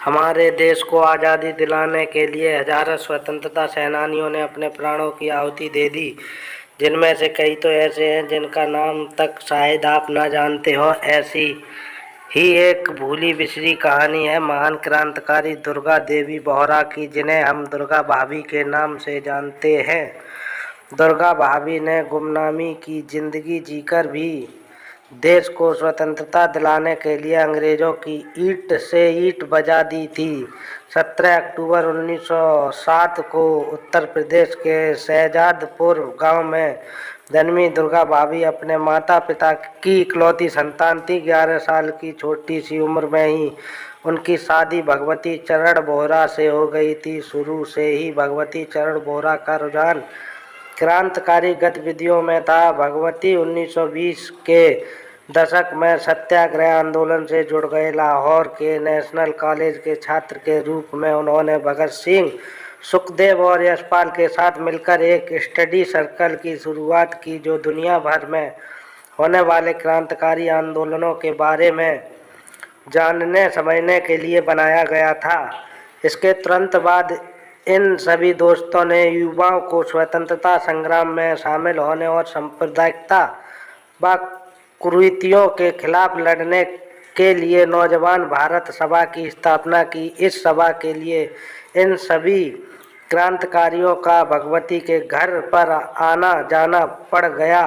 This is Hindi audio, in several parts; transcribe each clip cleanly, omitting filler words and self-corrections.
हमारे देश को आज़ादी दिलाने के लिए हजारों स्वतंत्रता सेनानियों ने अपने प्राणों की आहुति दे दी, जिनमें से कई तो ऐसे हैं जिनका नाम तक शायद आप ना जानते हो। ऐसी ही एक भूली बिसरी कहानी है महान क्रांतिकारी दुर्गा देवी बोहरा की, जिन्हें हम दुर्गा भाभी के नाम से जानते हैं। दुर्गा भाभी ने गुमनामी की जिंदगी जीकर भी देश को स्वतंत्रता दिलाने के लिए अंग्रेजों की ईंट से ईंट बजा दी थी। 17 अक्टूबर 1907 को उत्तर प्रदेश के शहजादपुर गांव में जन्मी दुर्गा भाभी अपने माता पिता की इकलौती संतान थी। 11 साल की छोटी सी उम्र में ही उनकी शादी भगवती चरण बोहरा से हो गई थी। शुरू से ही भगवती चरण बोहरा का रुझान क्रांतिकारी गतिविधियों में था। भगवती 1920 के दशक में सत्याग्रह आंदोलन से जुड़ गए। लाहौर के नेशनल कॉलेज के छात्र के रूप में उन्होंने भगत सिंह, सुखदेव और यशपाल के साथ मिलकर एक स्टडी सर्कल की शुरुआत की, जो दुनिया भर में होने वाले क्रांतिकारी आंदोलनों के बारे में जानने समझने के लिए बनाया गया था। इसके तुरंत बाद इन सभी दोस्तों ने युवाओं को स्वतंत्रता संग्राम में शामिल होने और सांप्रदायिकता व कुरीतियों के खिलाफ लड़ने के लिए नौजवान भारत सभा की स्थापना की। इस सभा के लिए इन सभी क्रांतिकारियों का भगवती के घर पर आना जाना पड़ गया।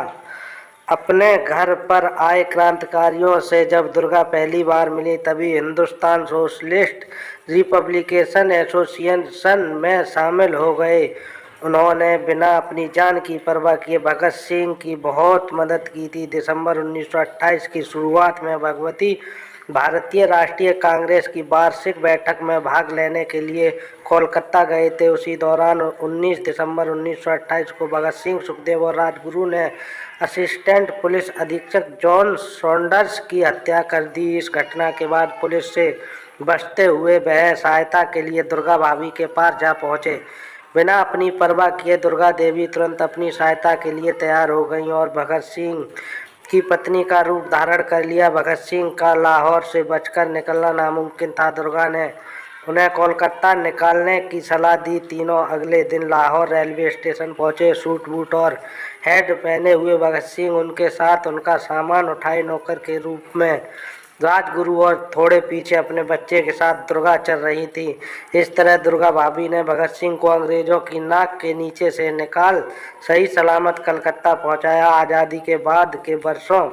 अपने घर पर आए क्रांतिकारियों से जब दुर्गा पहली बार मिली, तभी हिंदुस्तान सोशलिस्ट रिपब्लिकेशन एसोसिएशन में शामिल हो गए। उन्होंने बिना अपनी जान की परवाह किए भगत सिंह की बहुत मदद की थी। दिसंबर 1928 की शुरुआत में भगवती भारतीय राष्ट्रीय कांग्रेस की वार्षिक बैठक में भाग लेने के लिए कोलकाता गए थे। उसी दौरान 19 दिसंबर 1928 को भगत सिंह, सुखदेव और राजगुरु ने असिस्टेंट पुलिस अधीक्षक जॉन सॉन्डर्स की हत्या कर दी। इस घटना के बाद पुलिस से बचते हुए वह सहायता के लिए दुर्गा भाभी के पास जा पहुंचे। बिना अपनी परवाह किए दुर्गा देवी तुरंत अपनी सहायता के लिए तैयार हो गईं और भगत सिंह की पत्नी का रूप धारण कर लिया। भगत सिंह का लाहौर से बचकर निकलना नामुमकिन था। दुर्गा ने उन्हें कोलकाता निकालने की सलाह दी। तीनों अगले दिन लाहौर रेलवे स्टेशन पहुंचे। सूट बूट और हैट पहने हुए भगत सिंह उनके साथ उनका सामान उठाए नौकर के रूप में राजगुरु और थोड़े पीछे अपने बच्चे के साथ दुर्गा चल रही थी। इस तरह दुर्गा भाभी ने भगत सिंह को अंग्रेजों की नाक के नीचे से निकाल सही सलामत कलकत्ता पहुंचाया। आज़ादी के बाद के वर्षों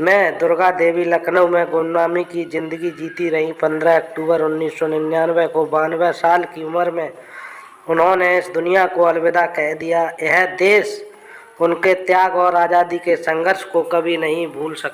में दुर्गा देवी लखनऊ में गुमनामी की जिंदगी जीती रहीं। 15 अक्टूबर 1999 को 92 साल की उम्र में उन्होंने इस दुनिया को अलविदा कह दिया। यह देश उनके त्याग और आज़ादी के संघर्ष को कभी नहीं भूल सकता।